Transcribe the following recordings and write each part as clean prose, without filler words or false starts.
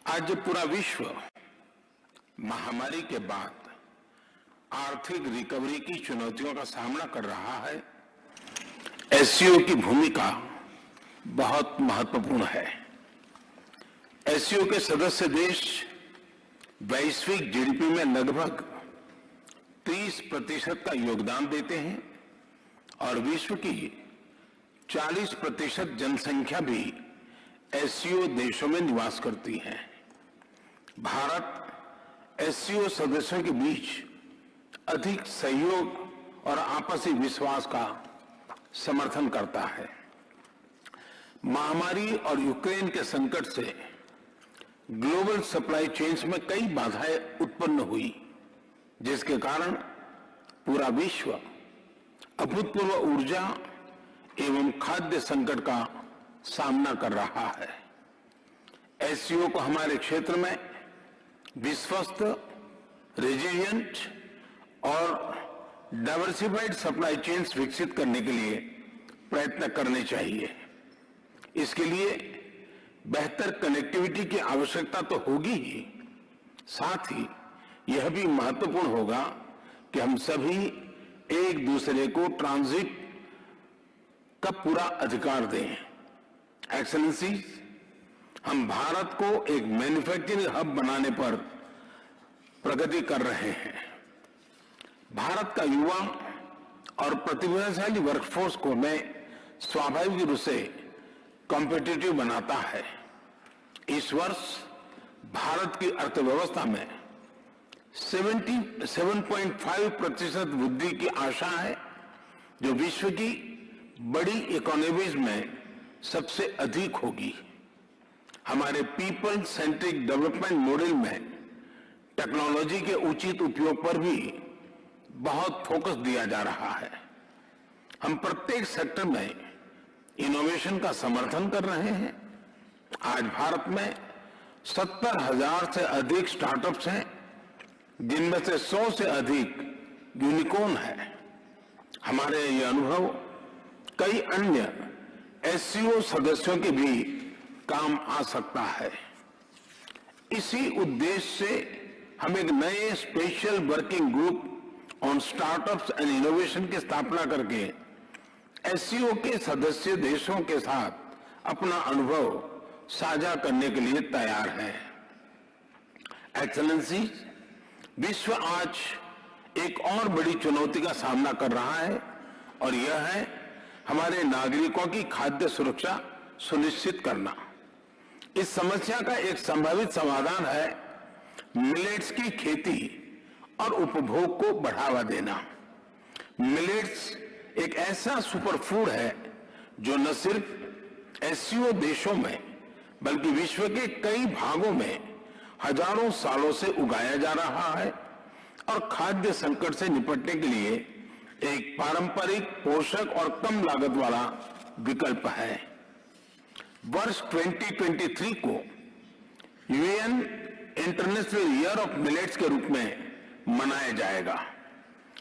आज जब पूरा विश्व महामारी के बाद आर्थिक रिकवरी की चुनौतियों का सामना कर रहा है, एससीओ की भूमिका बहुत महत्वपूर्ण है। एससीओ के सदस्य देश वैश्विक जीडीपी में लगभग 30% का योगदान देते हैं और विश्व की 40% जनसंख्या भी एससीओ देशों में निवास करती है। भारत एससीओ सदस्यों के बीच अधिक सहयोग और आपसी विश्वास का समर्थन करता है। महामारी और यूक्रेन के संकट से ग्लोबल सप्लाई चेन्स में कई बाधाएं उत्पन्न हुई, जिसके कारण पूरा विश्व अभूतपूर्व ऊर्जा एवं खाद्य संकट का सामना कर रहा है। एससीओ को हमारे क्षेत्र में विश्वस्त, रेजिलिएंट और डाइवर्सिफाइड सप्लाई चेन्स विकसित करने के लिए प्रयत्न करने चाहिए। इसके लिए बेहतर कनेक्टिविटी की आवश्यकता तो होगी ही, साथ ही यह भी महत्वपूर्ण होगा कि हम सभी एक दूसरे को ट्रांजिट का पूरा अधिकार दें। एक्सेलेंसी, हम भारत को एक मैन्युफैक्चरिंग हब बनाने पर प्रगति कर रहे हैं। भारत का युवा और प्रतिभाशाली वर्कफोर्स को मैं स्वाभाविक रूप से कॉम्पिटिटिव बनाता है। इस वर्ष भारत की अर्थव्यवस्था में 7.5% वृद्धि की आशा है, जो विश्व की बड़ी इकोनॉमीज में सबसे अधिक होगी। हमारे पीपल सेंट्रिक डेवलपमेंट मॉडल में टेक्नोलॉजी के उचित उपयोग पर भी बहुत फोकस दिया जा रहा है। हम प्रत्येक सेक्टर में इनोवेशन का समर्थन कर रहे हैं। आज भारत में 70,000 से अधिक स्टार्टअप्स हैं, जिनमें से 100 से अधिक यूनिकॉर्न है। हमारे ये अनुभव कई अन्य एससीओ सदस्यों के भी काम आ सकता है। इसी उद्देश्य से हम एक नए special working group on startups and innovation की स्थापना करके एससीओ के सदस्य देशों के साथ अपना अनुभव साझा करने के लिए तैयार है। एक्सेलेंसी, विश्व आज एक और बड़ी चुनौती का सामना कर रहा है और यह है हमारे नागरिकों की खाद्य सुरक्षा सुनिश्चित करना। इस समस्या का एक संभावित समाधान है मिलेट्स की खेती और उपभोग को बढ़ावा देना। मिलेट्स एक ऐसा सुपरफूड है जो न सिर्फ एससीओ देशों में बल्कि विश्व के कई भागों में हजारों सालों से उगाया जा रहा है और खाद्य संकट से निपटने के लिए एक पारंपरिक, पोषक और कम लागत वाला विकल्प है। वर्ष 2023 को UN international year of millets के रूप में मनाया जाएगा।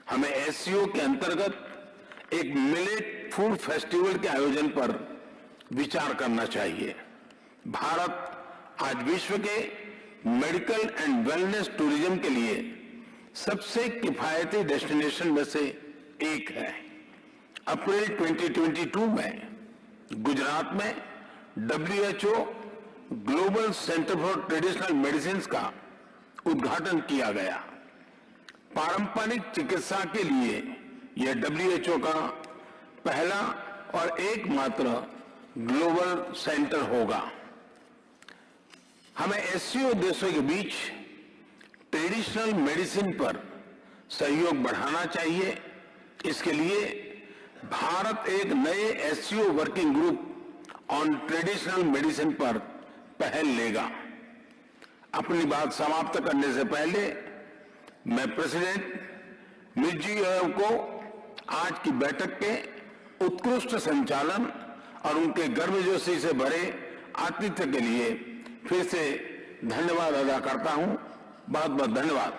हमें एससीओ के अंतर्गत एक मिलेट फूड फेस्टिवल के आयोजन पर विचार करना चाहिए। भारत आज विश्व के मेडिकल एंड वेलनेस टूरिज्म के लिए सबसे किफायती डेस्टिनेशन में से एक है। अप्रैल 2022 में गुजरात में WHO global centre for traditional medicine का उद्घाटन किया गया। पारंपरिक चिकित्सा के लिए यह WHO का पहला और एकमात्र ग्लोबल सेंटर होगा। हमें एससीओ देशों के बीच ट्रेडिशनल मेडिसिन पर सहयोग बढ़ाना चाहिए। इसके लिए भारत एक नए SCO working group on traditional medicine पर पहल लेगा। अपनी बात समाप्त करने से पहले मैं प्रेसिडेंट मिर्जियोयेव को आज की बैठक के उत्कृष्ट संचालन और उनके गर्मजोशी से भरे आतिथ्य के लिए फिर से धन्यवाद अदा करता हूं। बहुत बहुत धन्यवाद।